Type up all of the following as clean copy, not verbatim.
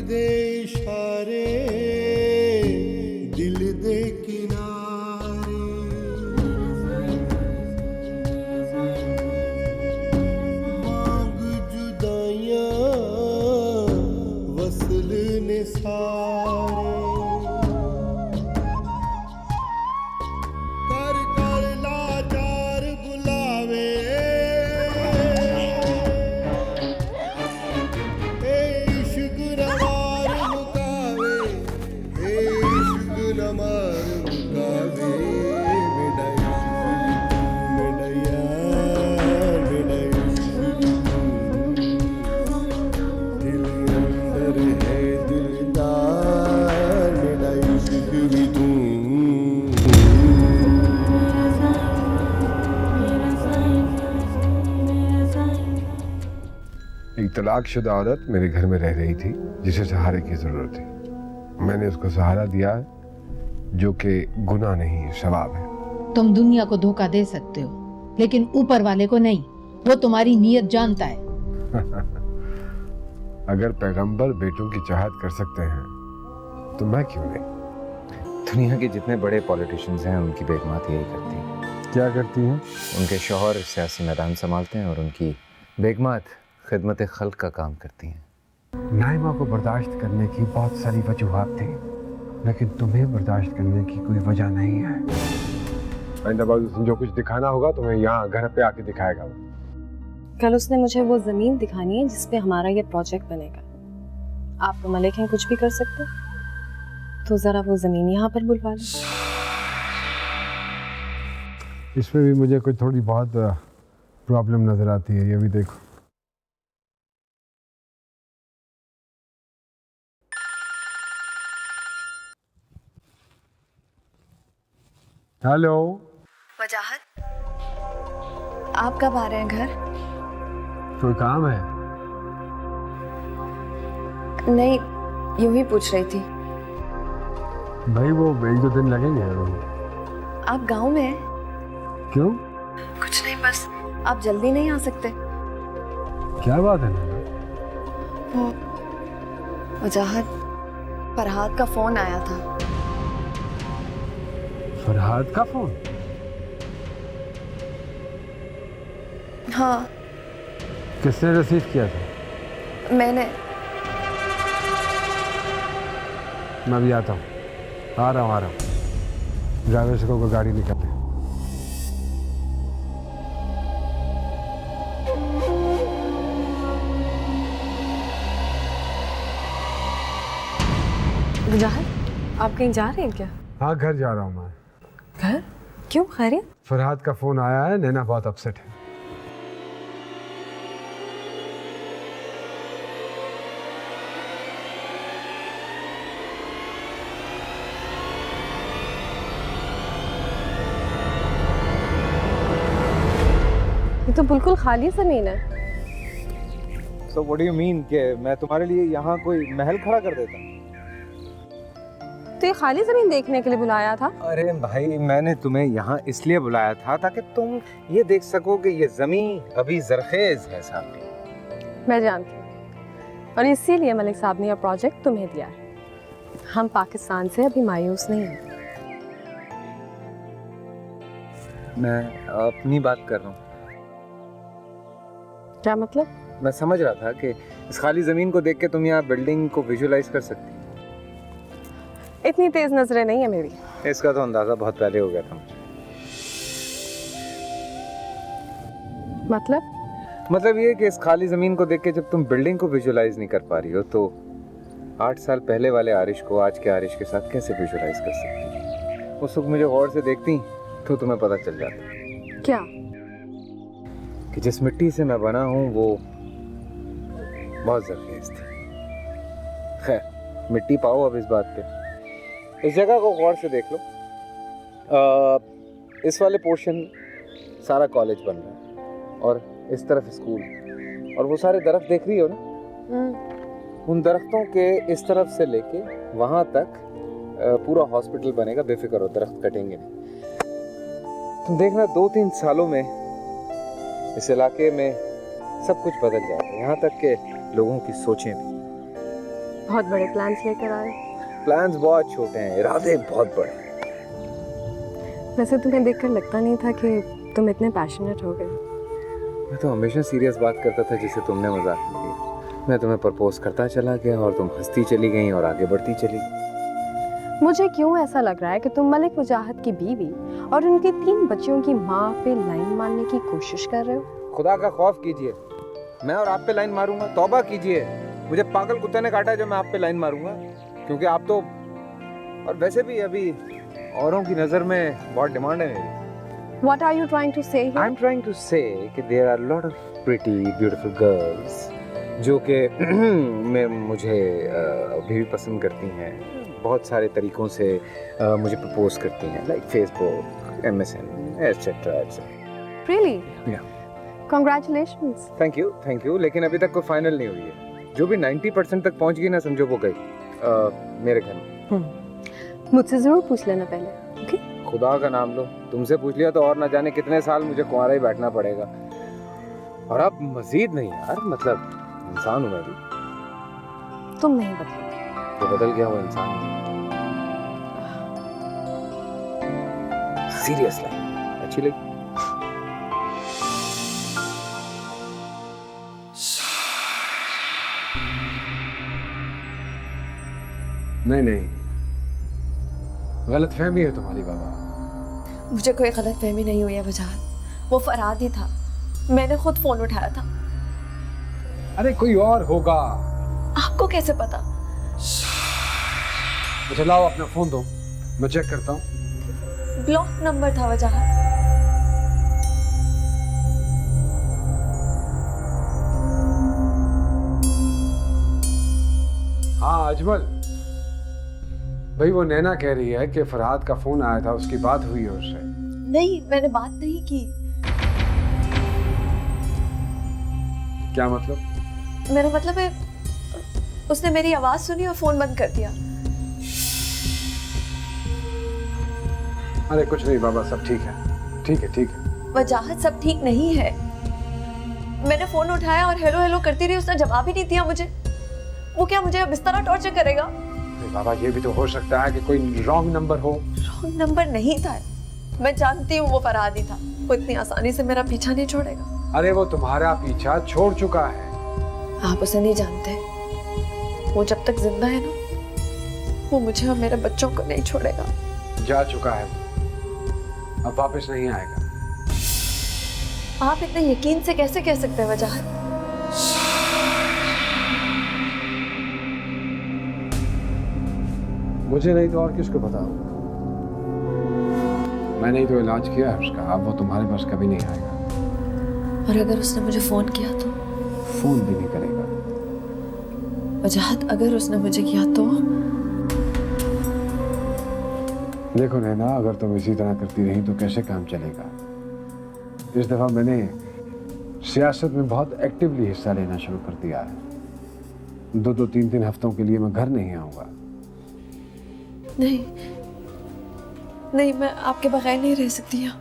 दे इशारे दिल दे किनारे मांग जुदाइयां वसल ने सारे कर कर लाचार बुलावे एक तलाकशुदा औरत मेरे घर में रह रही थी जिसे सहारे की जरूरत थी। मैंने उसको सहारा दिया जो कि गुनाह नहीं सवाब है। तुम दुनिया को धोखा दे सकते हो लेकिन ऊपर वाले को नहीं, वो तुम्हारी नीयत जानता है। अगर पैगंबर बेटों की चाहत कर सकते हैं तो मैं क्यों नहीं। दुनिया के जितने बड़े पॉलिटिशियंस हैं उनकी बेगमात यही करती हैं। क्या करती हैं? उनके शौहर सियासी मैदान संभालते हैं और उनकी बेगमात खिदमत खल्क का काम करती हैं। नाइमा को बर्दाश्त करने की बहुत सारी वजूहात थी लेकिन तुम्हें बर्दाश्त करने की कोई वजह नहीं है। जो कुछ दिखाना होगा तुम्हें यहाँ घर पे आके दिखाएगा वो। कल उसने मुझे वो जमीन दिखानी है जिसपे हमारा ये प्रोजेक्ट बनेगा। आप तो मलिक हैं, कुछ भी कर सकते हो, तो जरा वो जमीन यहाँ पर बुलवा लो। इसमें भी मुझे कोई थोड़ी बहुत प्रॉब्लम नजर आती है, ये भी देखो। हेलो वजाहत, आप कब आ रहे हैं घर? कोई काम है? नहीं, यूं ही पूछ रही थी। भाई वो 1-2 दिन लगेंगे। आप गांव में हैं? क्यों? कुछ नहीं, बस आप जल्दी नहीं आ सकते? क्या बात है? वो वजाहत, फरहाद का फोन आया था। फरहाद का फोन? हाँ। किसने रिसीव किया था? मैंने। मैं भी आता हूँ, आ रहा हूँ। ड्राइवर से को गाड़ी निकालने। वजाहत, आप कहीं जा रहे हैं क्या? हाँ, घर जा रहा हूँ मैं। घर? क्यों, खैरियत? फरहाद का फोन आया है, नैना बहुत अपसेट है। ये तो बिल्कुल खाली जमीन है। So what do you mean कि मैं तुम्हारे लिए यहाँ कोई महल खड़ा कर देता? तो ये खाली जमीन देखने के लिए बुलाया था? अरे भाई, मैंने तुम्हें यहाँ इसलिए बुलाया था ताकि तुम ये देख सको कि ये जमीन अभी जरखेज है साहब। मैं जानती हूँ, और इसीलिए मलिक साहब ने यह प्रोजेक्ट तुम्हें दिया है। हम पाकिस्तान से अभी मायूस नहीं हैं। मैं अपनी बात कर रहा हूँ। क्या मतलब? मैं समझ रहा था कि इस खाली जमीन को देख के तुम यहाँ बिल्डिंग को विजुलाइज कर सकती। इतनी तेज नजरें नहीं है मेरी। इसका तो अंदाजा बहुत पहले हो गया था। मतलब ये कि इस खाली जमीन को देख के जब तुम बिल्डिंग को विजुलाइज नहीं कर पा रही हो तो 8 साल पहले वाले आरिश को आज के आरिश के साथ कैसे विजुलाइज कर सकती? उस वक्त मुझे गौर से देखती तो तुम्हें पता चल जाता क्या? कि जिस मिट्टी से मैं बना हूँ वो बहुत जरखेज थी। खैर मिट्टी पाओ अब इस बात पे। इस जगह को गौर से देख लो। इस वाले पोर्शन सारा कॉलेज बन रहा है और इस तरफ स्कूल, और वो सारे दरख्त देख रही हो ना, उन दरख्तों के इस तरफ से लेके वहां तक पूरा हॉस्पिटल बनेगा। बेफिक्र हो, दरख्त कटेंगे नहीं। तुम देखना 2-3 सालों में इस इलाके में सब कुछ बदल जाएगा, यहाँ तक के लोगों की सोचें भी। बहुत बड़े प्लान्स लेकर आए। प्लान्स बहुत छोटे हैं, इरादे बहुत बड़े हैं। वैसे तुम्हें देखकर लगता नहीं था कि तुम इतने पैशनेट हो गए। मैं तो हमेशा सीरियस बात करता था जिसे तुमने मजाक में लिया। मैं तुम्हें प्रपोज करता चला गया और तुम हंसती चली गई और आगे बढ़ती चली गई। मुझे क्यों ऐसा लग रहा है कि तुम मलिक वजाहत की बीवी और उनके 3 बच्चों की माँ पे लाइन मारने की कोशिश कर रहे हो? खुदा का खौफ कीजिए, मैं और आप पे लाइन मारूंगा? तौबा कीजिए, मुझे पागल कुत्ते ने काटा जो मैं आप पे लाइन मारूंगा। क्योंकि आप तो, और वैसे भी अभी औरों की नजर में बहुत डिमांड है मेरी। What are you trying to say here? I'm trying to say कि there are lot of pretty beautiful girls जो कि मुझे अभी भी पसंद करती हैं, बहुत सारे तरीकों से मुझे प्रपोज करती हैं, like Facebook, MSN, etc. Really? Yeah. Congratulations. Thank you, लेकिन अभी तक कोई फाइनल नहीं हुई है। जो भी 90% तक पहुंच गई ना, समझो वो गई मेरे घर में। मुझसे जरूर पूछ लेना पहले, ओके? खुदा का नाम लो, तुमसे पूछ लिया तो और ना जाने कितने साल मुझे कुंवारा ही बैठना पड़ेगा। और अब मजीद नहीं यार, मतलब इंसान हूं मैं भी। तुम नहीं बदलो। तो बदल गया वो इंसान। सीरियस लाइन अच्छी लगी। नहीं, गलत फहमी है तुम्हारी बाबा। मुझे कोई गलतफहमी नहीं हुई है वजाहत, वो फरहाद ही था। मैंने खुद फोन उठाया था। अरे कोई और होगा। आपको कैसे पता? अच्छा लाओ अपना फोन दो, मैं चेक करता हूँ। ब्लॉक नंबर था वजाहत। हाँ अजमल भाई, वो नैना कह रही है कि फरहाद का फोन आया था, उसकी बात हुई है उससे। नहीं, मैंने बात नहीं की। क्या मतलब? मेरा मतलब है उसने मेरी आवाज सुनी और फोन बंद कर दिया। अरे कुछ नहीं बाबा, सब ठीक है, ठीक है। वजाहत सब ठीक नहीं है। मैंने फोन उठाया और हेलो हेलो करती रही, उसने जवाब ही नहीं दिया मुझे। वो क्या मुझे अब इस तरह टॉर्चर करेगा? अरे बाबा, ये भी तो हो सकता है कि कोई रॉन्ग नंबर हो। रॉन्ग नंबर नहीं था, मैं जानती हूँ वो फरहाद ही था। वो इतनी आसानी से मेरा पीछा नहीं छोड़ेगा। अरे वो तुम्हारा पीछा छोड़ चुका है। आप उसे नहीं जानते। वो जब तक जिंदा है ना, वो मुझे और मेरे बच्चों को नहीं छोड़ेगा। जा चुका है, अब वापस नहीं आएगा। आप इतने यकीन से कैसे कह सकते हैं वजाहत? मुझे नहीं तो और किसको पता होगा। मैंने ही तो इलाज किया है उसका, अब वो तुम्हारे पास कभी नहीं आएगा। और अगर उसने मुझे फोन किया तो? फोन भी नहीं करेगा। वजाहत, अगर उसने मुझे किया तो? देखो नैना, अगर तुम इसी तरह करती रही तो कैसे काम चलेगा। इस दफा मैंने सियासत में बहुत एक्टिवली हिस्सा लेना शुरू कर दिया है। 2-2, 3-3 हफ्तों के लिए मैं घर नहीं आऊंगा। नहीं, मैं आपके बगैर नहीं रह सकती यहाँ।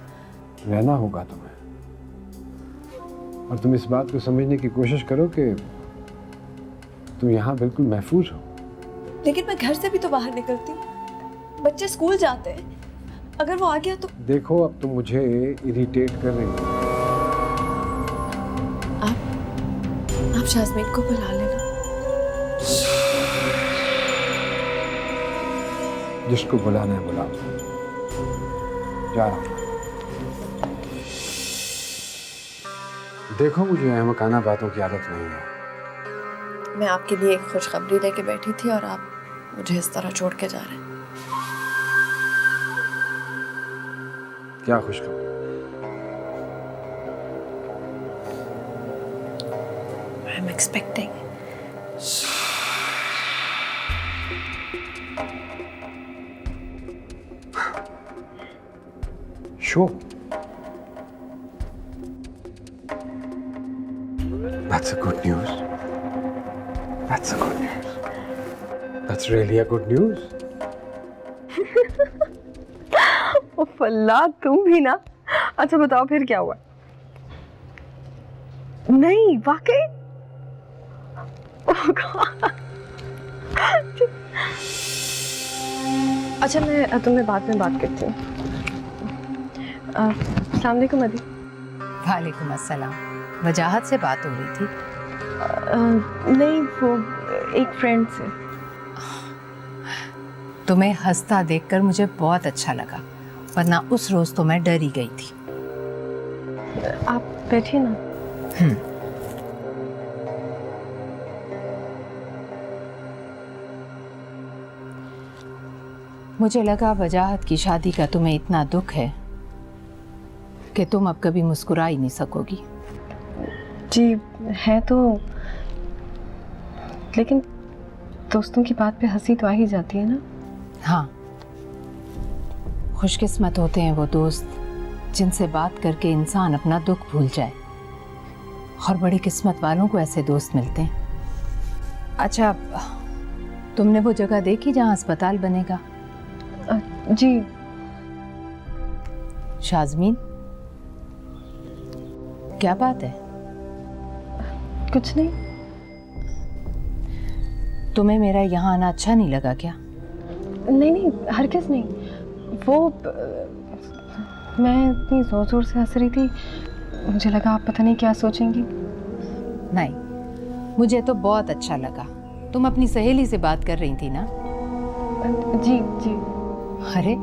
रहना होगा तुम्हें, और तुम इस बात को समझने की कोशिश करो कि तुम यहाँ बिल्कुल महफूज हो। लेकिन मैं घर से भी तो बाहर निकलती हूँ, बच्चे स्कूल जाते हैं। अगर वो आ गया तो? देखो अब तुम मुझे इरिटेट कर रही हो। आप शाज़मीन को बुला लेना। जिसको बुलाना है बुलाओ, जा रहा हूं। देखो मुझे अहमकाना बातों की आदत नहीं है। मैं आपके लिए एक खुशखबरी लेके बैठी थी और आप मुझे इस तरह छोड़ के जा रहे हैं। क्या खुशखबरी? I'm expecting. Sure. That's a good news. That's a good news. That's really a good news. ओ फल्ला, तुम भी ना। अच्छा बताओ फिर क्या हुआ? नहीं वाकई? Oh God. अच्छा मैं तुम्हें बाद में बात करती हूँ। अस्सलाम वालेकुम अदी। वालेकुम अस्सलाम। वजाहत से बात हो रही थी? नहीं, वो एक फ्रेंड से। तुम्हें हंसता देखकर मुझे बहुत अच्छा लगा, वरना उस रोज तो मैं डर ही गई थी। आप बैठिए ना। मुझे लगा वजाहत की शादी का तुम्हें इतना दुख है कि तुम अब कभी मुस्कुरा ही नहीं सकोगी। जी है तो, लेकिन दोस्तों की बात पे हंसी तो आ ही जाती है ना। हाँ, खुशकिस्मत होते हैं वो दोस्त जिनसे बात करके इंसान अपना दुख भूल जाए, और बड़ी किस्मत वालों को ऐसे दोस्त मिलते हैं। अच्छा, तुमने वो जगह देखी जहाँ अस्पताल बनेगा? जी। शाज़मीन, क्या बात है? कुछ नहीं। तुम्हें मेरा यहाँ आना अच्छा नहीं लगा क्या? नहीं नहीं, हरगिज़ नहीं। वो मैं इतनी ज़ोर ज़ोर से हंस रही थी, मुझे लगा आप पता नहीं क्या सोचेंगी। नहीं, मुझे तो बहुत अच्छा लगा। तुम अपनी सहेली से बात कर रही थी ना? जी जी। अरे,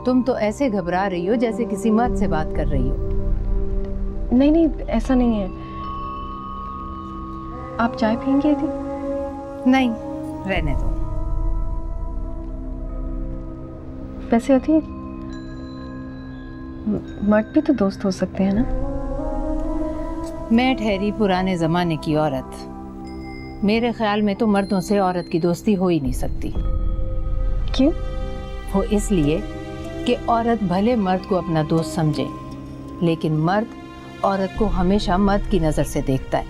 तुम तो ऐसे घबरा रही हो जैसे किसी मर्द से बात कर रही हो। नहीं नहीं, ऐसा नहीं है। आप चाय पियेंगी थी? नहीं, रहने दो। वैसे होती मर्द भी तो दोस्त हो सकते हैं ना? मैं ठहरी पुराने जमाने की औरत। मेरे ख्याल में तो मर्दों से औरत की दोस्ती हो ही नहीं सकती। क्यों? वो इसलिए कि औरत भले मर्द को अपना दोस्त समझे, लेकिन मर्द औरत को हमेशा मर्द की नज़र से देखता है।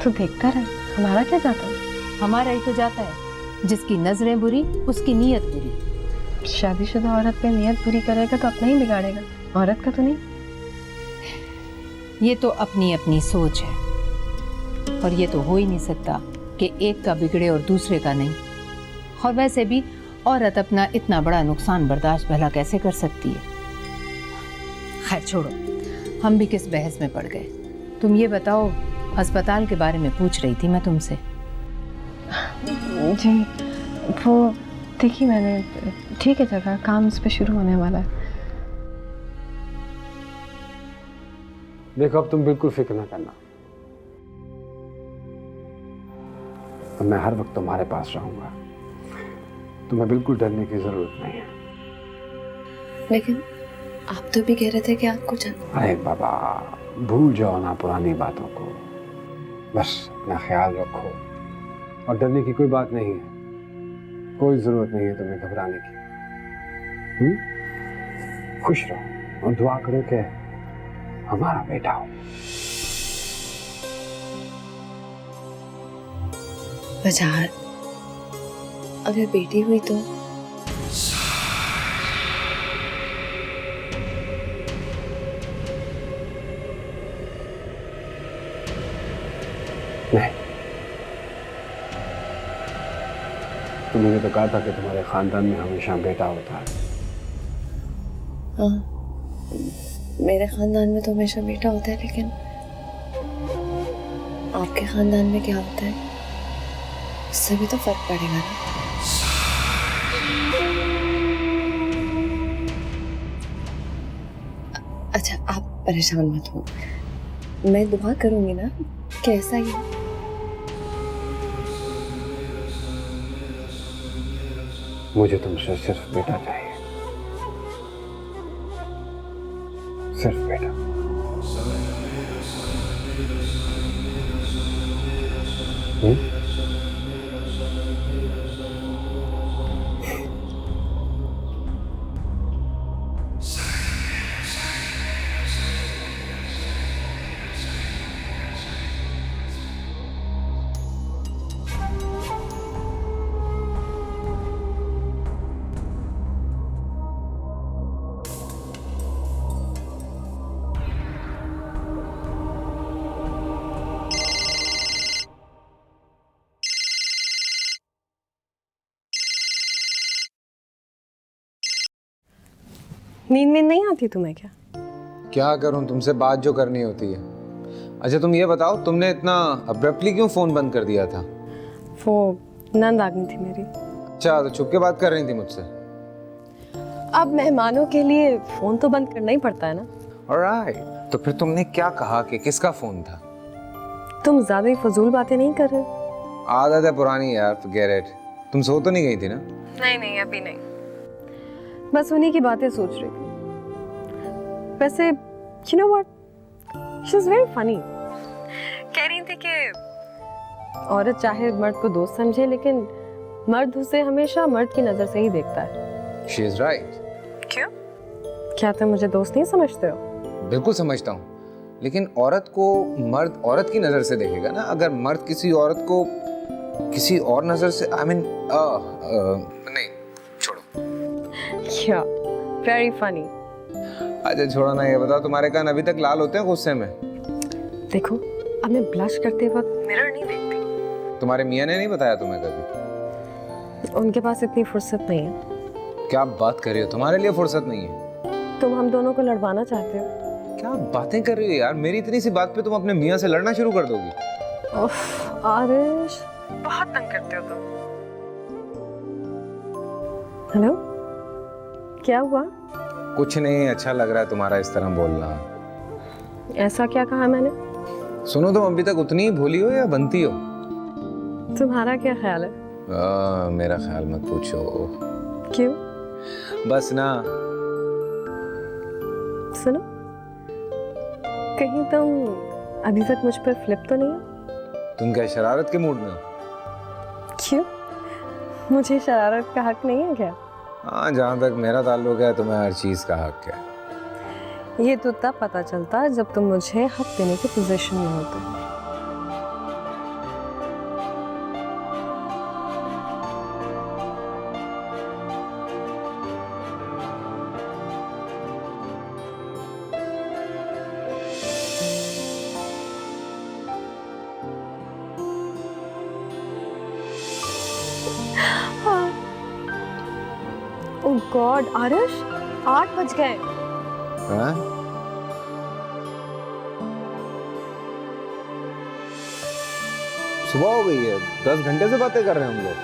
तो देखता रहे, हमारा क्या जाता है? हमारा ही तो जाता है। जिसकी नजरें बुरी, उसकी नीयत बुरी। शादीशुदा औरत पे नियत बुरी करेगा तो अपना ही बिगाड़ेगा, औरत का तो नहीं। ये तो अपनी अपनी सोच है, और ये तो हो ही नहीं सकता कि एक का बिगड़े और दूसरे का नहीं। और वैसे भी औरत अपना इतना बड़ा नुकसान बर्दाश्त भला कैसे कर सकती है? खैर छोड़ो, हम भी किस बहस में पड़ गए। तुम ये बताओ, अस्पताल के बारे में पूछ रही थी मैं तुमसे। जी वो देखी मैंने, ठीक है जगह, काम इस पे शुरू होने वाला है। देखो, अब तुम बिल्कुल फिक्र ना करना। तो मैं हर वक्त तुम्हारे पास रहूंगा। तुम्हें बिल्कुल डरने की जरूरत नहीं है। लेकिन आप तो भी कह रहे थे कि आपको अरे बाबा, भूल जाओ ना पुरानी बातों को। बस अपना ख्याल रखो, और डरने की कोई बात नहीं है। कोई जरूरत नहीं है तुम्हें घबराने की। खुश रहो और दुआ करो कि हमारा बेटा हो। वजाहत, अगर बेटी हुई तो? नहीं, तुमने तो कहा था कि तुम्हारे खानदान में हमेशा बेटा होता है। हाँ, मेरे खानदान में तो हमेशा बेटा होता है, लेकिन आपके खानदान में क्या होता है, उससे भी तो फर्क पड़ेगा ना। अच्छा आप परेशान मत हो, मैं दुआ करूंगी ना कि ऐसा ही। मुझे तुमसे सिर्फ बेटा चाहिए। सिर्फ बेटा। नींद में नहीं आती तुम्हें क्या? क्या करूं, तुमसे बात जो करनी होती है। अच्छा तुम ये बताओ, तुमने इतना अब्रप्टली क्यों फोन बंद कर दिया था? वो नंद आ गई थी मेरी। अच्छा, तो छुप के बात कर रही थी मुझसे? अब मेहमानों के लिए फोन तो बंद करना ही पड़ता है ना। ऑलराइट, तो फिर तुमने क्या कहा कि किसका फोन था? तुम ज्यादा ही फजूल बातें नहीं कर रहे? आदत है पुरानी यार, फॉरगेट इट। तुम सो तो नहीं गई थी ना? नहीं अभी नहीं, बस उन्हीं की बातें सोच रही थी। वैसे you know what, she's very funny। कह रही थी कि औरत चाहे मर्द को दोस्त समझे, लेकिन मर्द उसे हमेशा मर्द की नजर से ही देखता है। She is right। क्यों? क्या तुम मुझे दोस्त नहीं समझते हो? बिल्कुल समझता हूँ, लेकिन औरत को मर्द औरत की नजर से देखेगा ना। अगर मर्द किसी औरत को किसी और नजर से, I mean, नहीं, छोड़ो। Yeah, very funny। अच्छा छोड़ो ना, ये बताओ तुम्हारे कान अभी तक लाल होते हैं गुस्से में? देखो, अब मैं ब्लश करते वक्त मिरर नहीं देखती। तुम्हारे मियाँ ने नहीं बताया तुम्हें कभी? उनके पास इतनी फुर्सत नहीं है। क्या बात कर रही हो, तुम्हारे लिए फुर्सत नहीं है? तुम हम दोनों को लड़वाना चाहते हो? क्या बातें कर रही हो यार, मेरी इतनी सी बात पे तुम अपने मियाँ से लड़ना शुरू कर दोगी? उफ, आरिश, बहुत तंग करते हो तुम। हेलो, क्या हुआ? कुछ नहीं, अच्छा लग रहा है तुम्हारा इस तरह बोलना। ऐसा क्या कहा मैंने? सुनो, तुम अभी तक उतनी ही भोली हो या बनती हो? तुम्हारा क्या ख्याल है? मेरा ख्याल मत पूछो। क्यों? बस ना। सुनो, कहीं तुम अभी तक मुझ पर फ्लिप तो नहीं हो? तुम क्या शरारत के मूड में हो? क्यों? मुझे शरारत का हक नहीं है क्या? हाँ, जहाँ तक मेरा ताल्लुक है तुम्हें हर चीज का हक है। ये तो तब पता चलता है जब तुम मुझे हक देने की पोजीशन में होते। ओह गॉड, आरिश, 8 बज गए। हाँ? सुबह हो गई है, 10 घंटे से बातें कर रहे हैं हम लोग।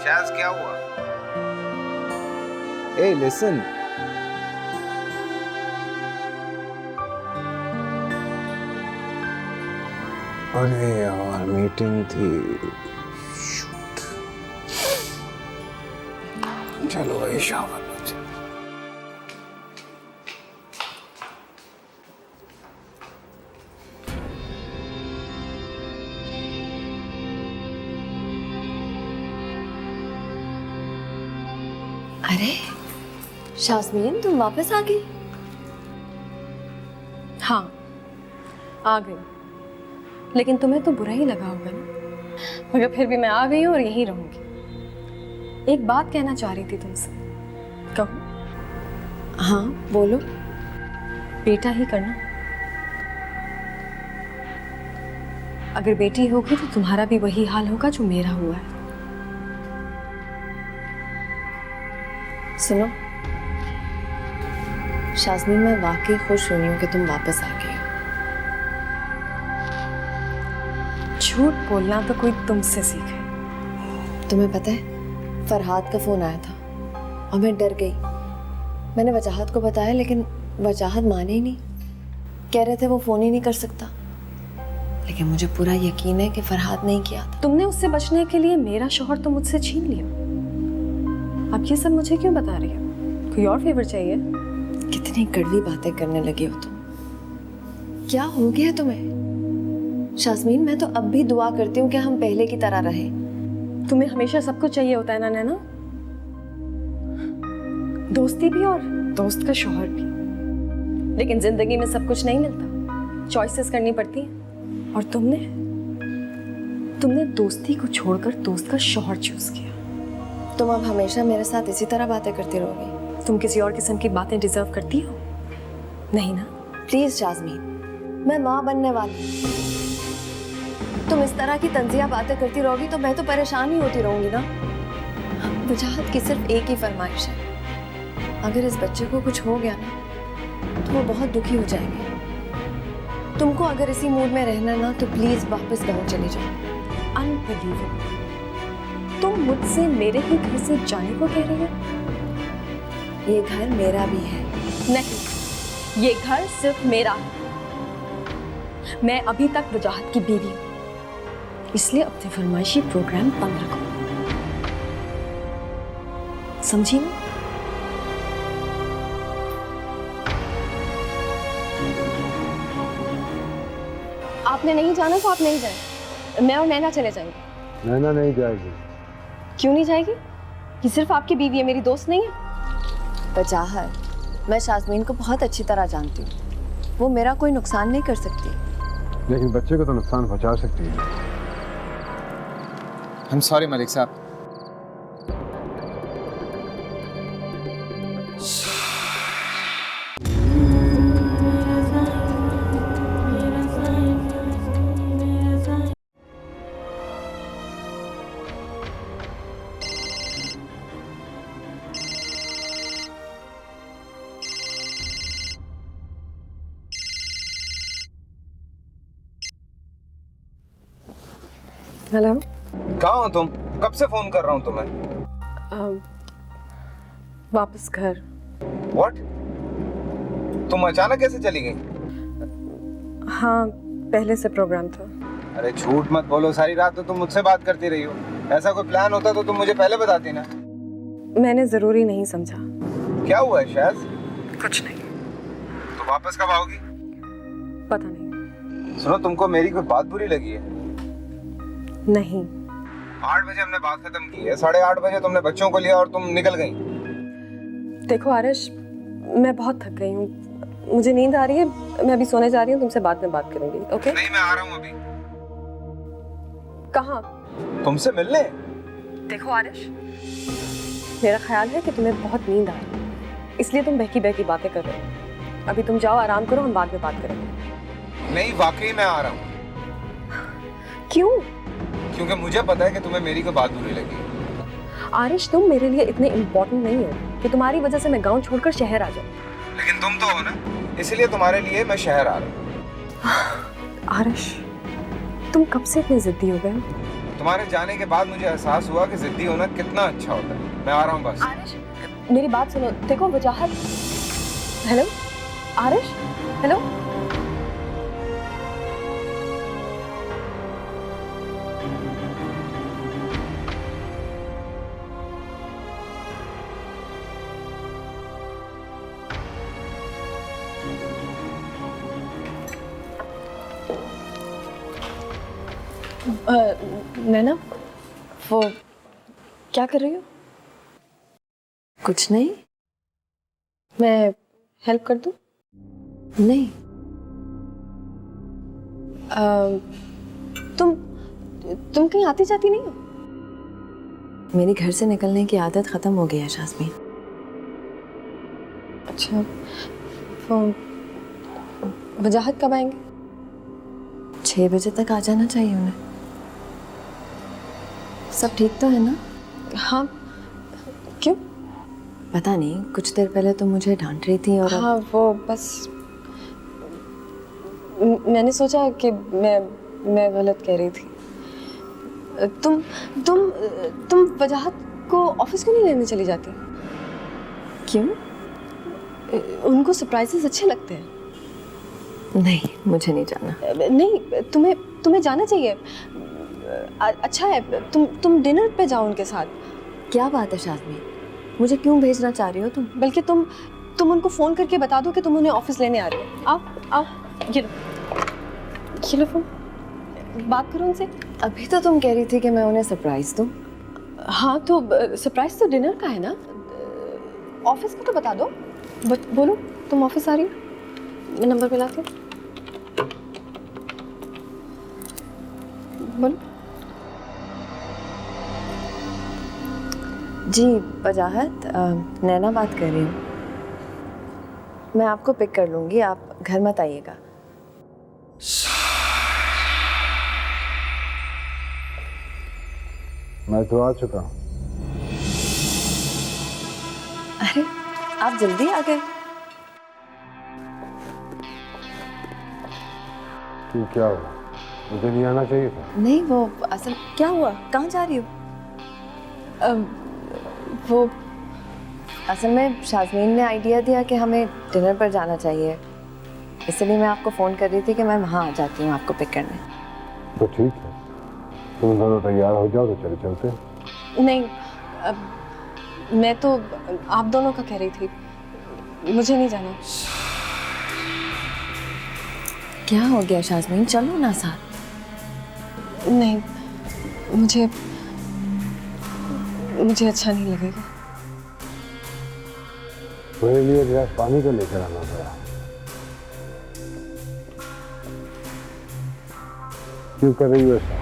शायद क्या हुआ? ए लिसन, अरे यार मीटिंग थी। चलो भाई, शाबाश। अरे शाज़मीन, तुम वापस आ गई? हाँ, आ गई, लेकिन तुम्हें तो बुरा ही लगा होगा ना, मगर फिर भी मैं आ गई हूँ और यहीं रहूंगी। एक बात कहना चाह रही थी तुमसे। कहो। हाँ बोलो। बेटा ही करना। अगर बेटी होगी तो तुम्हारा भी वही हाल होगा जो मेरा हुआ है। सुनो शाज़मीन, मैं वाकई खुश हुई हूँ कि तुम वापस आ गए हो। झूठ बोलना तो कोई तुमसे सीखे। तुम्हें पता है, फरहाद का फ़ोन आया था और मैं डर गई। मैंने वजाहत को बताया, लेकिन वजाहत माने ही नहीं। कह रहे थे वो फ़ोन ही नहीं कर सकता, लेकिन मुझे पूरा यकीन है कि फरहाद नहीं किया था। तुमने उससे बचने के लिए मेरा शौहर तो मुझसे छीन लिया। अब ये सब मुझे क्यों बता रही हो? कोई और फेवर चाहिए? कितनी कितनी कड़वी बातें करने लगे हो तुम। क्या हो गया तुम्हें? शास्मीन, मैं तो अब भी दुआ करती हूँ कि हम पहले की तरह रहे। तुम्हें हमेशा सब कुछ चाहिए होता है ना नैना, दोस्ती भी और दोस्त का शौहर भी। लेकिन जिंदगी में सब कुछ नहीं मिलता, चॉइसेस करनी पड़ती हैं। और तुमने दोस्ती को छोड़कर दोस्त का शौहर चूज किया। तुम अब हमेशा मेरे साथ इसी तरह बातें करती रहोगी? तुम किसी और किस्म की बातें डिजर्व करती हो? नहीं ना? प्लीज शास्मीन, मैं माँ बनने वाली हूँ। तुम इस तरह की तंजिया बातें करती रहोगी तो मैं तो परेशान ही होती रहूंगी ना। वजाहत की सिर्फ एक ही फरमाइश है, अगर इस बच्चे को कुछ हो गया ना तो वो बहुत दुखी हो जाएंगे। तुमको अगर इसी मूड में रहना ना तो प्लीज वापस गाँव चली जाओ। अनबिलीवेबल, तुम मुझसे मेरे ही घर से जाने को कह रही हो? ये घर मेरा भी है। नहीं, ये घर सिर्फ मेरा है। मैं अभी तक वजाहत की बीवी हूँ, इसलिए अपने फरमाइशी प्रोग्राम बंद रखो, समझी ना? आपने नहीं जाना तो आप नहीं जाए, मैं और नैना चले जाएंगे। नैना नहीं जाएगी। क्यों नहीं जाएगी? ये सिर्फ आपकी बीवी है, मेरी दोस्त नहीं है। वजाहत, मैं शास्मीन को बहुत अच्छी तरह जानती हूँ, वो मेरा कोई नुकसान नहीं कर सकती। लेकिन बच्चे को तो नुकसान पहुंचा सकती है। I'm sorry मलिक साहब। हेलो, कहाँ हो तुम? कब से फोन कर रहा हूँ तुम्हें। वापस घर। What? तुम अचानक कैसे चली गई? हाँ, पहले से प्रोग्राम था। अरे झूठ मत बोलो, सारी रात तो तुम मुझसे बात करती रही हो। ऐसा कोई प्लान होता तो तुम मुझे पहले बताती ना। मैंने जरूरी नहीं समझा। क्या हुआ है शायद? कुछ नहीं। तो वापस कब आओगी? पता नहीं। सुनो, तुमको मेरी कोई बात बुरी लगी है? नहीं। 8 बजे हमने बात खत्म की है, 8:30 बजे तुमने बच्चों को लिया और तुम निकल गई। देखो आरिश, मैं बहुत थक गई हूँ, मुझे नींद आ रही है, मैं अभी सोने जा रही हूँ, तुमसे बाद में बात करूंगी। ओके? नहीं, मैं आ रहा हूँ अभी। कहाँ? तुमसे मिलने। देखो आरिश, मेरा ख्याल है कि तुम्हें बहुत नींद आ रही है, इसलिए तुम बहकी बहकी बातें कर रहे हो। अभी तुम जाओ, आराम करो, हम बाद में बात करेंगे। नहीं, वाकई मैं आ रहा हूँ। क्यों? क्योंकि मुझे पता है कि तुम्हें मेरी कोई बात बुरी लगी। आरिश, तुम मेरे लिए इतने इम्पोर्टेंट नहीं हो कि तुम्हारी वजह से मैं गांव छोड़कर शहर आ जाऊं। लेकिन तुम तो हो ना, इसलिए तुम्हारे लिए मैं शहर आ रहा हूँ। आरिश, तुम कब से इतने जिद्दी हो गए? तुम्हारे जाने के बाद मुझे एहसास हुआ कि जिद्दी होना कितना अच्छा होता है। मैं आ रहा हूँ बस। आरिश, मेरी बात सुनो। देखो वजाहत। Hello Aarish, hello. नैना, वो क्या कर रही हो? कुछ नहीं। मैं हेल्प कर दूं? नहीं। तुम कहीं आती जाती नहीं हो? मेरी घर से निकलने की आदत खत्म हो गई है शास्मीन। अच्छा, वो वजाहत कब आएंगे? 6 बजे तक आ जाना चाहिए उन्हें। सब ठीक तो है ना? हाँ। क्यों? पता नहीं, कुछ देर पहले तो मुझे डांट रही थी और हाँ, वो बस मैंने सोचा कि मैं गलत कह रही थी। तुम वजाहत को ऑफिस क्यों नहीं लेने चली जाती? क्यों? उनको सरप्राइजेस अच्छे लगते हैं। नहीं, मुझे नहीं जाना। नहीं, तुम्हें जाना चाहिए। अच्छा है, तुम डिनर पे जाओ उनके साथ। क्या बात है शास्मीन, मुझे क्यों भेजना चाह रही हो तुम? बल्कि तुम तुम उनको फोन करके बता दो कि तुम उन्हें ऑफिस लेने आ रही हो। आओ आओ, ये लो फोन, बात करो उनसे। अभी तो तुम कह रही थी कि मैं उन्हें सरप्राइज दूं। हाँ तो सरप्राइज तो डिनर का है ना, ऑफिस का तो बता दो। बोलो तुम ऑफिस आ रही हो, मैं नंबर मिलाती हूँ। बोलो। जी वजाहत, नैना बात कर रही हूँ। मैं आपको पिक कर लूँगी, आप घर मत आइएगा। मैं तो आ चुका हूँ। अरे आप जल्दी आ गए। क्यों, क्या हुआ? मुझे नहीं आना चाहिए था? नहीं वो असल क्या हुआ, कहाँ जा रही हो? वो असल में शाज़मीन ने आइडिया दिया कि हमें डिनर पर जाना चाहिए, इसलिए मैं आपको फ़ोन कर रही थी कि मैं वहाँ आ जाती हूँ आपको पिक करने। तो ठीक है, तुम दोनों तैयार हो जाओ तो चले चलते हैं। नहीं, मैं तो आप दोनों का कह रही थी, मुझे नहीं जाना। क्या हो गया शाज़मीन, चलो ना साथ। नहीं, मुझे अच्छा नहीं लगेगा। मेरे लिए गिलास पानी का लेकर आना पड़ा। क्यों कर रही हो ऐसा?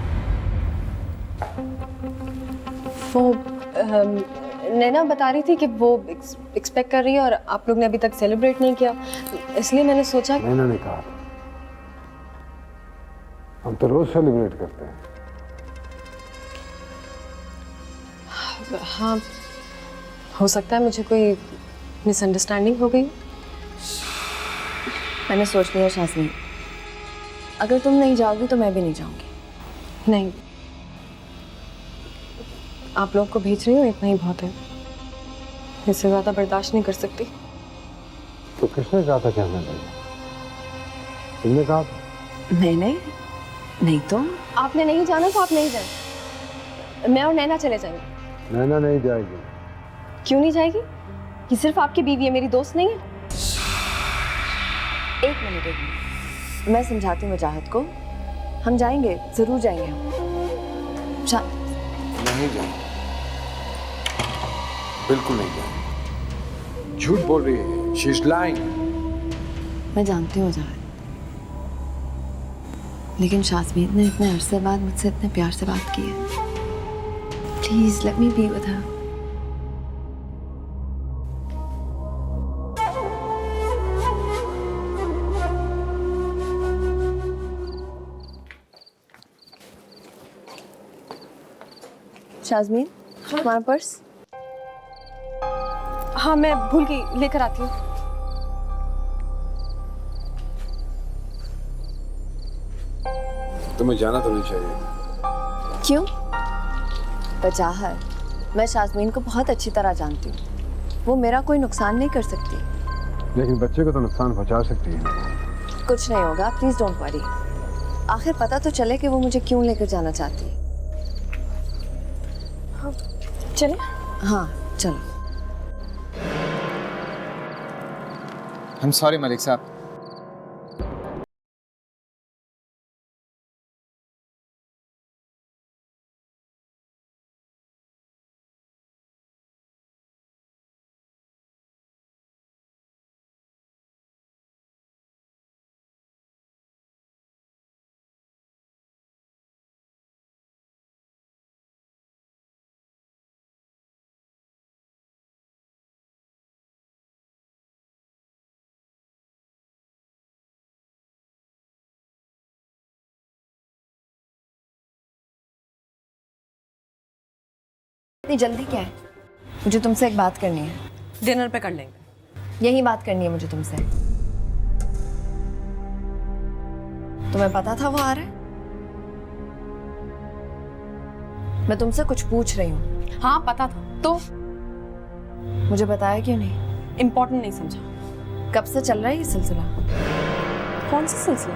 वो नैना बता रही थी कि वो एक्सपेक्ट कर रही है और आप लोग ने अभी तक सेलिब्रेट नहीं किया, इसलिए मैंने सोचा। नैना ने कहा था, हम तो रोज सेलिब्रेट करते हैं। हाँ, हो सकता है मुझे कोई मिसअंडरस्टैंडिंग हो गई। मैंने सोच लिया शाज़मीन, अगर तुम नहीं जाओगी तो मैं भी नहीं जाऊंगी। नहीं, आप लोग को भेज रही हूँ, इतना ही बहुत है, इससे ज़्यादा बर्दाश्त नहीं कर सकती। तो किसने कहा था कि हमें भेजना? तुमने कहा था? मैंने नहीं तो। आपने नहीं जाना तो आप नहीं जाए, मैं और नैना चले जाएंगे। नैना नहीं जाएगी। क्यों नहीं जाएगी? ये सिर्फ आपकी बीवी है, मेरी दोस्त नहीं है। एक मिनट, मैं समझाती हूँ वजाहत को। हम जाएंगे, जरूर जाएंगे हम। नहीं जाएंगे, बिल्कुल नहीं जाएंगे। झूठ बोल रही है, शी इज लाइंग। मैं जानती हूँ वजाहत, लेकिन शाज़मीन ने इतने अरसे बाद मुझसे इतने प्यार से बात की है। Please let me be with her. Shazmeen, तुम्हारा पर्स? हाँ, मैं भूल गई, लेकर आती हूँ। तुम्हें जाना तो नहीं चाहिए। क्यों? वजाहत, मैं शाज़मीन को बहुत अच्छी तरह जानती हूँ, वो मेरा कोई नुकसान नहीं कर सकती। लेकिन बच्चे को तो नुकसान पहुंचा सकती है। कुछ नहीं होगा, प्लीज डोंट वरी। आखिर पता तो चले कि वो मुझे क्यों लेकर जाना चाहती है। चले? हाँ चलो। I'm sorry मलिक साहब। इतनी जल्दी क्या है? मुझे तुमसे एक बात करनी है। डिनर पे कर लेंगे। यही बात करनी है मुझे तुमसे। तुम्हें पता था वो आ रहा है? मैं तुमसे कुछ पूछ रही हूँ। हाँ पता था, तो मुझे बताया क्यों नहीं? इम्पोर्टेंट नहीं समझा। कब से चल रहा है ये सिलसिला? कौन सा सिलसिला?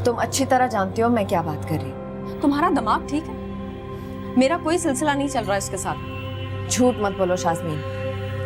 तुम अच्छी तरह जानती हो मैं क्या बात कर रही हूँ। तुम्हारा दिमाग ठीक है? मेरा कोई सिलसिला नहीं चल रहा है इसके साथ। झूठ मत बोलो शाज़मीन,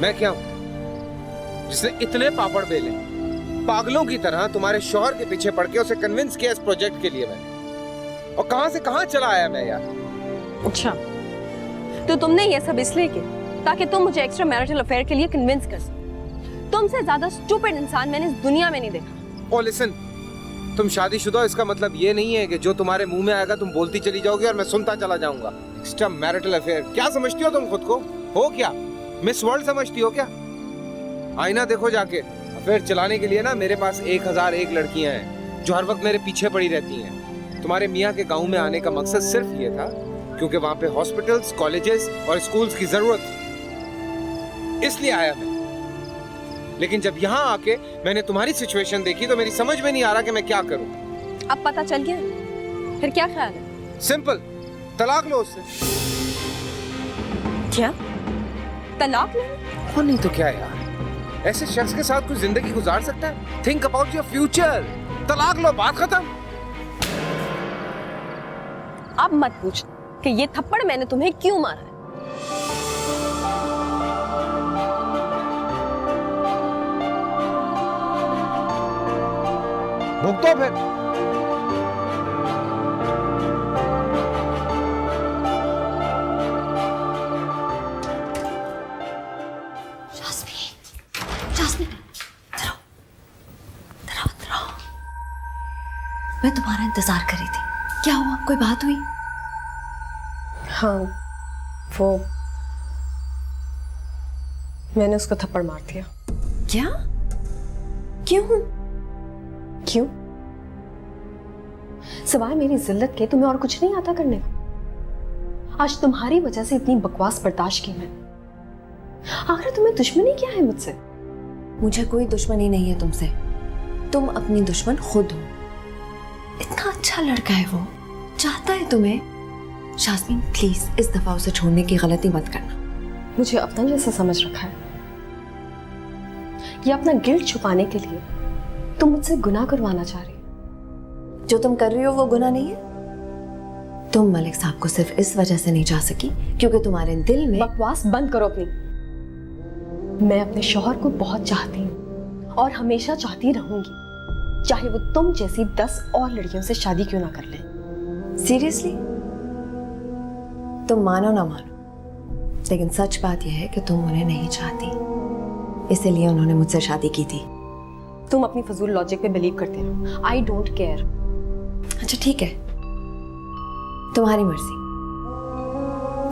मैं क्या हूं जिसने इतने पापड़ बेले, पागलों की तरह तुम्हारे शौहर के पीछे पड़ के उसे कन्विंस किया इस प्रोजेक्ट के लिए मैंने, और कहां से कहां चला आया मैं यार। अच्छा, तो तुमने ये सब इसलिए किया ताकि तुम मुझे एक्स्ट्रा मैरिटल अफेयर के लिए कन्विंस कर सको। तुमसे ज्यादा स्टूपिड इंसान मैंने इस दुनिया में नहीं देखा। ओ लिसन, तुम शादीशुदा हो इसका मतलब ये नहीं है कि जो तुम्हारे मुंह में आएगा तुम बोलती चली जाओगी और मैं सुनता चला जाऊंगा। एक्स्ट्रा मैरिटल अफेयर, क्या समझती हो तुम खुद को? हो क्या मिस वर्ल्ड समझती हो क्या? आईना देखो जाके। अफेयर चलाने के लिए ना मेरे पास 1001 लड़कियां हैं जो हर वक्त मेरे पीछे पड़ी रहती हैं। तुम्हारे मियाँ के गांव में आने का मकसद सिर्फ ये था क्योंकि वहां पे हॉस्पिटल्स, कॉलेजेस और स्कूल्स की जरूरत थी, इसलिए आया मैं। लेकिन जब यहाँ आके मैंने तुम्हारी सिचुएशन देखी तो मेरी समझ में नहीं आ रहा कि मैं क्या करूं। अब पता चल गया, फिर क्या ख्याल है? सिंपल, तलाक लो उससे। क्या तलाक ले? और नहीं तो क्या यार, ऐसे शख्स के साथ कोई जिंदगी गुजार सकता है? Think about your future. तलाक लो, बात खत्म। अब मत पूछ कि ये थप्पड़ मैंने तुम्हें क्यों मारा है। भुगतो फिर। मैं तुम्हारा इंतजार कर रही थी। क्या हुआ, कोई बात हुई? हाँ, वो मैंने उसको थप्पड़ मार दिया। क्या? क्यों? क्यों? सिवाय मेरी जिल्लत के तुम्हें और कुछ नहीं आता करने को। आज तुम्हारी वजह से इतनी बकवास बर्दाश्त की मैं। आखिर तुम्हें दुश्मनी क्या है मुझसे? मुझे कोई दुश्मनी नहीं है तुमसे, तुम अपनी दुश्मन खुद हो। इतना अच्छा लड़का है वो, चाहता है तुम्हें। शास्मीन प्लीज इस दफा उसे छोड़ने की गलती मत करना। मुझे अपना जैसा समझ रखा है। ये अपना गिल्ट छुपाने के लिए तुम मुझसे गुनाह करवाना चाह रही हो। जो तुम कर रही हो वो गुनाह नहीं है। तुम मलिक साहब को सिर्फ इस वजह से नहीं जा सकी क्योंकि तुम्हारे दिल में। बकवास बंद करो अपनी। मैं अपने शौहर को बहुत चाहती हूँ और हमेशा चाहती रहूंगी, चाहे वो तुम जैसी 10 और लड़कियों से शादी क्यों ना कर ले। सीरियसली? तुम मानो ना मानो, लेकिन सच बात यह है कि तुम उन्हें नहीं चाहती, इसीलिए उन्होंने मुझसे शादी की थी। तुम अपनी फजूल लॉजिक पे बिलीव करते रहो। I don't care. अच्छा ठीक है, तुम्हारी मर्जी।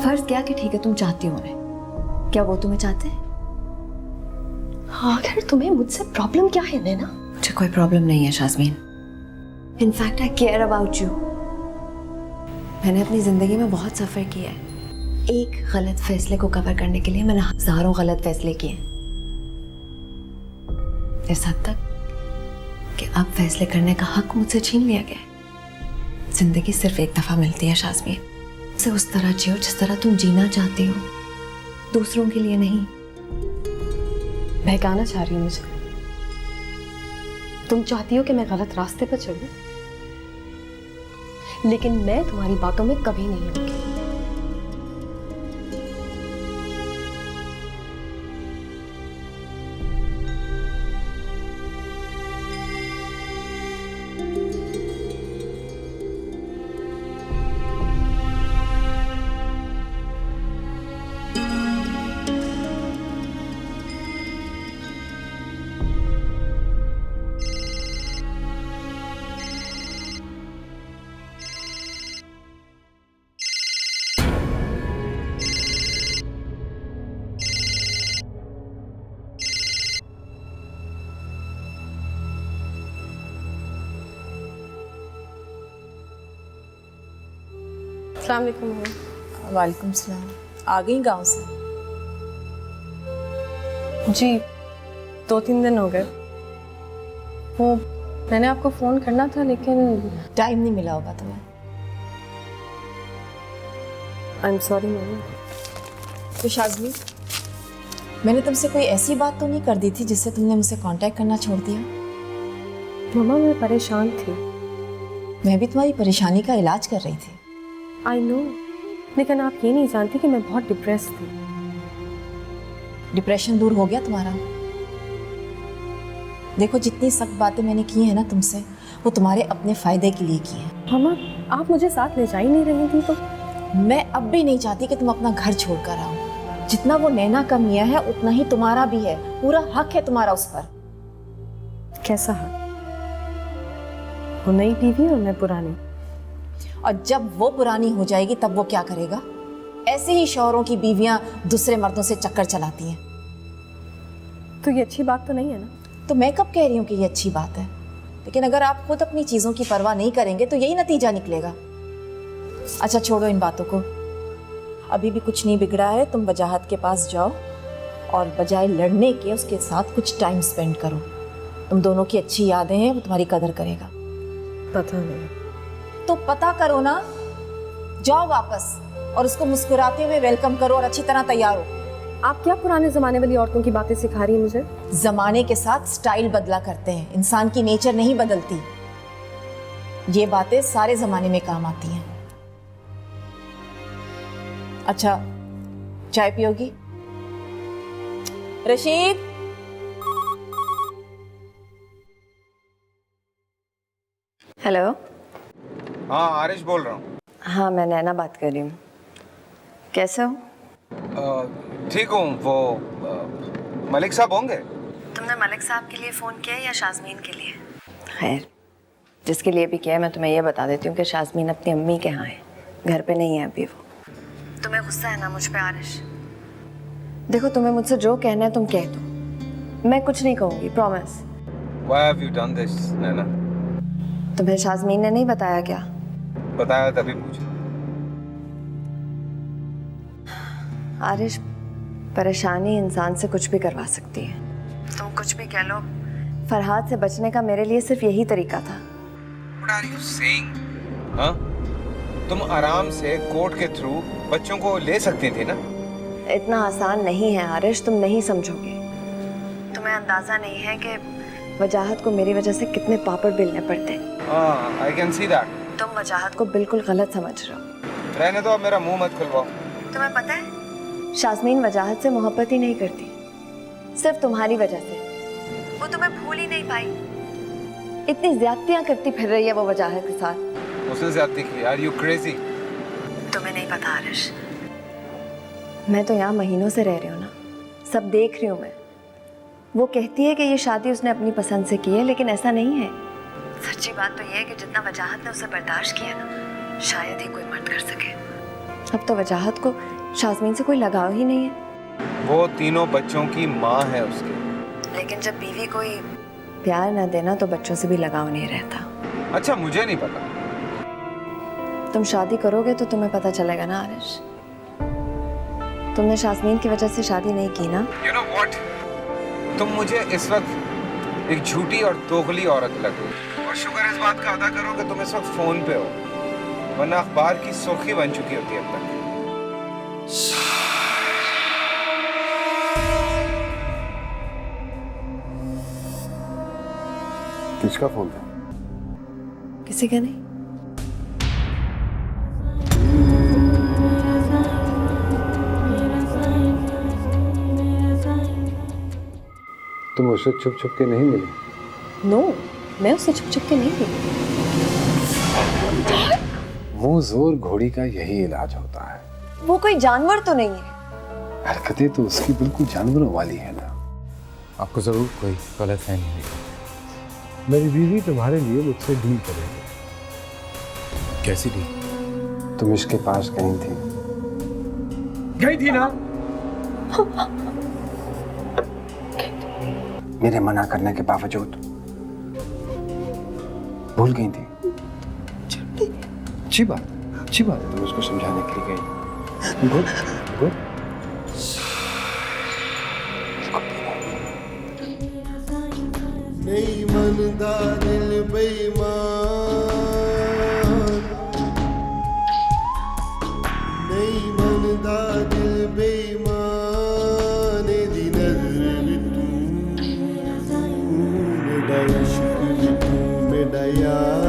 फर्ज क्या कि ठीक है तुम चाहती हो उन्हें, क्या वो तुम्हें चाहते हैं? आखिर तुम्हें मुझसे प्रॉब्लम क्या है नैना? मुझे कोई प्रॉब्लम नहीं है Shazmeen. In fact I care about you. मैंने अपनी जिंदगी में बहुत सफर किया है। एक गलत फैसले को कवर करने के लिए मैंने हजारों गलत फैसले किए, इस हद तक कि अब फैसले करने का हक मुझसे छीन लिया गया। जिंदगी सिर्फ एक दफा मिलती है शास्मीन, उसे उस तरह जियो जिस तरह तुम जीना चाहती हो, दूसरों के लिए नहीं। बहकाना चाह रही हो मुझे? तुम चाहती हो कि मैं गलत रास्ते पर चलूं, लेकिन मैं तुम्हारी बातों में कभी नहीं आऊंगी। अस्सलाम वालेकुम। वालेकुम सलाम। आ गई गांव से? जी 2-3 दिन हो गए। वो मैंने आपको फ़ोन करना था लेकिन टाइम नहीं मिला होगा तुम्हें। I am sorry mummy. तो शाज़मी, मैंने तुमसे कोई ऐसी बात तो नहीं कर दी थी जिससे तुमने मुझसे कांटेक्ट करना छोड़ दिया? मम्मा मैं परेशान थी। मैं भी तुम्हारी परेशानी का इलाज कर रही थी। आई नो, लेकिन आप ये नहीं जानती कि मैं बहुत डिप्रेस थी। डिप्रेशन दूर हो गया तुम्हारा? देखो, जितनी सख्त बातें मैंने की हैं ना तुमसे, वो तुम्हारे अपने फायदे के लिए की हैं। मामा, आप मुझे साथ ले जा ही नहीं रही थी तो? मैं अब भी नहीं चाहती कि तुम अपना घर छोड़कर आओ। जितना वो नैना का मियाँ है उतना ही तुम्हारा भी है। पूरा हक है तुम्हारा उस पर। कैसा हक? वो नई बीवी और मैं पुरानी। और जब वो पुरानी हो जाएगी तब वो क्या करेगा? ऐसे ही शौहरों की बीवियां दूसरे मर्दों से चक्कर चलाती हैं। तो ये अच्छी बात तो नहीं है ना? तो मैं कब कह रही हूँ कि ये अच्छी बात है? लेकिन अगर आप खुद अपनी चीजों की परवाह नहीं करेंगे तो यही नतीजा निकलेगा। अच्छा, छोड़ो इन बातों को। अभी भी कुछ नहीं बिगड़ा है। तुम वजाहत के पास जाओ और बजाय लड़ने के उसके साथ कुछ टाइम स्पेंड करो। तुम दोनों की अच्छी यादें हैं, वो तुम्हारी कदर करेगा। पता नहीं। तो पता करो ना। जाओ वापस और उसको मुस्कुराते हुए वेलकम करो और अच्छी तरह तैयार हो। आप क्या पुराने जमाने वाली औरतों की बातें सिखा रही हैं मुझे? जमाने के साथ स्टाइल बदला करते हैं, इंसान की नेचर नहीं बदलती। ये बातें सारे जमाने में काम आती हैं। अच्छा, चाय पियोगी? रशीद, हेलो। हाँ, आरिश बोल रहा हूँ। हाँ, मैं नैना बात कर रही हूँ। कैसे हो? ठीक हूँ। वो मलिक साहब होंगे? तुमने मलिक साहब के लिए फ़ोन किया या शाज़मीन के लिए? खैर, जिसके लिए भी किया, मैं तुम्हें यह बता देती हूँ कि शाज़मीन अपनी अम्मी के यहाँ है, घर पे नहीं है अभी वो। तुम्हें गुस्सा है ना मुझ पे आरिश? देखो, तुम्हें मुझसे जो कहना है तुम कह दो, मैं कुछ नहीं कहूँगी, promise. Why have you done this, नैना? तुम्हें शाज़मीन ने नहीं बताया क्या? बताया तभी पूछा। आरिश, परेशानी इंसान से कुछ भी करवा सकती है। तुम कुछ भी कह लो, फरहाद से बचने का मेरे लिए सिर्फ यही तरीका था। What are you saying? हाँ? तुम आराम से कोर्ट के थ्रू बच्चों को ले सकती थी ना? इतना आसान नहीं है आरिश, तुम नहीं समझोगे। तुम्हें अंदाजा नहीं है कि वजाहत को मेरी वजह से कितने पापड़ बेलने पड़ते हैं। हाँ, I can see that. तुम वजाहत को बिल्कुल गलत समझ रहे हो। रहने दो, अब मेरा मुंह मत खुलवाओ। तुम्हें पता है, शाज़मीन वजाहत से मोहब्बत ही नहीं करती, सिर्फ तुम्हारी वजह से। वो तुम्हें भूल ही नहीं पाई। इतनी ज्यादतियां करती फिर रही है वो वजाहत के साथ। उसने ज्यादती की। Are you crazy? तुम्हें नहीं पता आरिश, मैं तो यहाँ महीनों से रह रही हूँ ना, सब देख रही हूँ मैं। वो कहती है कि ये शादी उसने अपनी पसंद से की है, लेकिन ऐसा नहीं है। सच्ची बात तो ये है कि जितना वजाहत ने उसे बर्दाश्त किया ना, शायद ही कोई मर्द कर सके। अब तो वजाहत को शाज़मीन से कोई लगाव ही नहीं है। वो तीनों बच्चों की माँ है उसकी। लेकिन जब बीवी कोई प्यार ना देना तो बच्चों से भी लगाव नहीं रहता। अच्छा, मुझे नहीं पता। तुम शादी करोगे तो तुम्हें पता चलेगा ना आरिश। तुमने शाज़मीन की वजह से शादी नहीं की ना। You know what? तुम मुझे इस वक्त एक झूठी और दोगली औरत लगो, और शुक्र इस बात का अदा करो कि तुम इस वक्त फोन पे हो, वरना अखबार की सुर्खी बन चुकी होती अब तक। किसका फोन था? किसी का नहीं। तुम उससे छुप छुप के नहीं मिली? नो, मैं उससे छुप छुप के नहीं थी। मुंह जोर घोड़ी का यही इलाज होता है। वो कोई जानवर तो नहीं है। हरकतें तो उसकी बिल्कुल जानवरों वाली है ना। आपको जरूर कोई गलतफहमी हुई। मेरी बीवी तुम्हारे लिए मुझसे डील करेगी। कैसी डील? तुम इसके पास गई थी। गई थी ना? मेरे मना करने के बावजूद भूल गई थी। अच्छी बात है, तुम उसको समझाने के लिए गई। Good good. नहीं मनदा दिल बेईमान, नहीं मनदा दिल बेईमान, दी नजर भी तू, मेरा इश्क भी तू, मेरा यार।